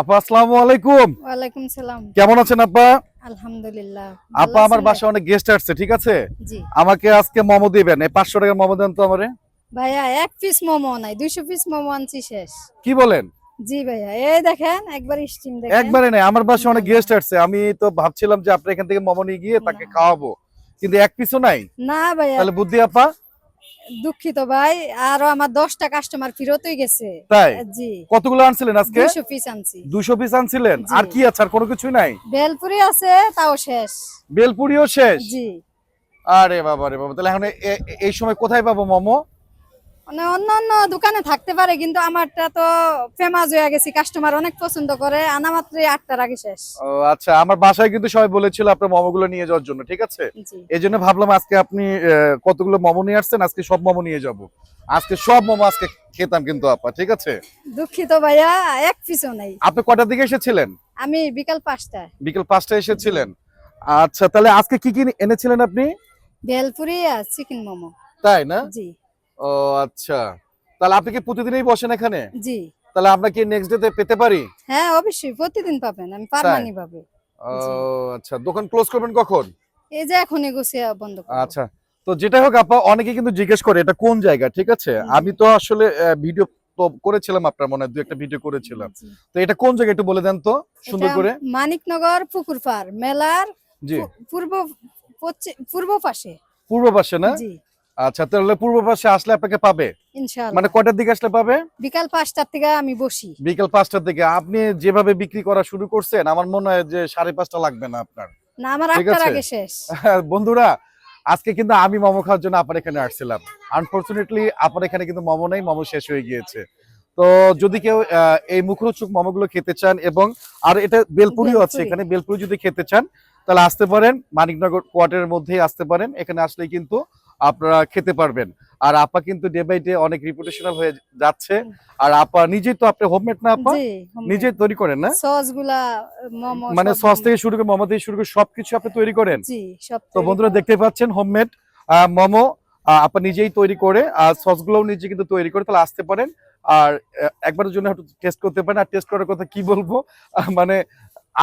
আপা আসসালামু আলাইকুম। ওয়ালাইকুম সালাম। কেমন আছেন আপা? আলহামদুলিল্লাহ। আপা আমার বাসায় অনেক গেস্ট আসছে, ঠিক আছে? জি আমাকে আজকে মোমো দিবেন, এই 500 টাকার মোমো দেন তো আমারে। ভাইয়া, এক পিস মোমো নাই, 200 পিস মোমো আনছি শেষ। কি বলেন? জি ভাইয়া, এই দেখেন একবার স্টিম দেখেন। একবারে নাই, আমার বাসায় না, অনেক না। গেস্ট আসছে, আমি তো ভাবছিলাম যে আপনি এখান থেকে মোমো নিয়ে গিয়ে তাকে না। খাওয়াবো, কিন্তু এক পিসও নাই। না ভাইয়া, তাহলে বুদ্ধি আপা। দুঃখিত ভাই, আরো আমার 10টা কাস্টমার ফেরতই গেছে। তাই? জি, কতগুলো আনছিলেন আজকে? 200 পিস আনছি। 200 পিস আনছিলেন? জি। আর কি আছে? আর কোনো কিছুই নাই? বেলপুরি আছে, তাও শেষ। বেলপুরিও শেষ? জি, আরে বাবা রে বাবা, তাহলে এখন এই সময় কোথায় পাবো মোমো? মানে অন্যান্য দোকানে থাকতে পারে, কিন্তু আমারটা তো ফেমাস হয়ে গেছে, কাস্টমার অনেক পছন্দ করে, আনা মাত্রই 8টার আগে শেষ। ও আচ্ছা, আমার বাসায় কিন্তু সবাই বলেছিল আপনার মোমোগুলো নিয়ে যাওয়ার জন্য, ঠিক আছে? জি, এই জন্য ভাবলাম আজকে আপনি কতগুলো মোমো নিয়ে আসছেন, আজকে সব মোমো নিয়ে যাব। আজকে সব মোমো আজকে খেতাম কিন্তু আপা, ঠিক আছে? দুঃখিত ভাইয়া, এক পিসও নাই। আপনি কটার দিকে এসেছিলেন? আমি বিকাল 5টায়। বিকেল 5টায় এসেছিলেন। আচ্ছা, তাহলে আজকে কি কি এনেছিলেন আপনি? ভেলপুরি আর চিকেন মোমো। তাই না? জি ও আচ্ছা, তাহলে আপনি কি প্রতিদিনই বসেন এখানে? জি, তাহলে আমরা কি নেক্সট ডে তে পেতে পারি? হ্যাঁ অবশ্যই প্রতিদিন পাবেন, আমি তাই? পারমানি ভাবে। ও জি, আচ্ছা, দোকান ক্লোজ করবেন কখন? এই যে এখনই গুছিয়ে বন্ধ করবো। আচ্ছা, তো যেটা হোক আপা, অনেকে কিন্তু জিজ্ঞেস করে এটা কোন জায়গা, ঠিক আছে? জি। আমি তো আসলে ভিডিও তো করেছিলাম, আপনার মনে হয় 2-একটা ভিডিও করেছিলাম। জি। তো এটা কোন জায়গা একটু বলে দেন তো সুন্দর এটা করে। মানিকনগর পুকুর পাড় মেলার জি, পূর্ব পূর্ব পাশে। পূর্ব পাশে না? জি, আচ্ছা, তাহলে পূর্ব পাশে আসলে আপনাকে পাবে। মানে ইনশাআল্লাহ। কয়টার দিকে আসলে পাবে? বিকাল 5টার থেকে আমি বসি। বিকেল 5টার দিকে। আপনি যেভাবে বিক্রি করা শুরু করছেন, আমার মনে হয় যে 5:30 লাগবে না আপনার, না, আমার ঠিক 8টার আছে? আগে শেষ। বন্ধুরা, আজকে কিন্তু আমি মোমো খাওয়ার জন্য আপনার এখানে আসছিলাম। আনফরচুনেটলি আপনার এখানে কিন্তু মোমো নেই, মোমো শেষ হয়ে গিয়েছে। তো যদি কেউ এই মুখরোচক মোমোগুলো খেতে চান, এবং আর এটা বেলপুরিও আছে বেলপুরি। এখানে, বেলপুরি যদি খেতে চান তাহলে আসতে পারেন, মানিকনগর কোয়ার্টারের মধ্যেই আসতে পারেন। এখানে আসলে কিন্তু আপনারা খেতে পারবেন। আর আপা কিন্তু ডে বাই ডে অনেক রিপুটেশনাল হয়ে যাচ্ছে। আর আপা নিজেই তো আপনি হোমমেড না আপা? জি, নিজেই তৈরি করেন না? সস গুলা, মোমো মানে সব সস থেকে শুরু করে মোমো থেকে শুরু করে সবকিছু আপনি তৈরি করেন? জি, সব তো তৈরি বন্ধুরা করা। দেখতে পাচ্ছেন হোমমেড মোমো আপনি নিজেই তৈরি করে, আর সসগুলোও নিজে কিন্তু তৈরি করে। তাহলে আসতে পারেন, আর একবারের জন্য একটু টেস্ট করতে পারেন। আর টেস্ট করার কথা কি বলবো, মানে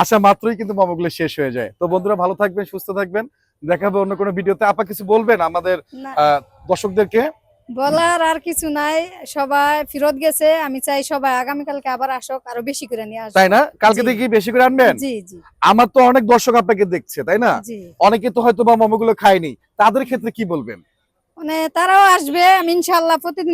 আসা মাত্রই কিন্তু মোমোগুলো শেষ হয়ে যায়। তো বন্ধুরা ভালো থাকবেন, সুস্থ থাকবেন, দেখা হবে অন্য কোনো ভিডিওতে। আপা কিছু বলবেন আমাদের না, দর্শকদেরকে? বলার আর কিছু নাই, সবাই ফেরত গেছে, আমি চাই সবাই আগামীকালকে আবার আসুক, আরো বেশি করে নিয়ে আসবে। তাই না? কালকে জি থেকে কি বেশি করে আনবেন? জি জি আমার তো অনেক দর্শক আপনাকে দেখছে, তাই না? জি, অনেকে তো হয়তো বা মোমোগুলো খায়নি, তাদের ক্ষেত্রে কি বলবেন? মানে তারাও আসবে, আমি ইনশাল্লাহ প্রতিদিন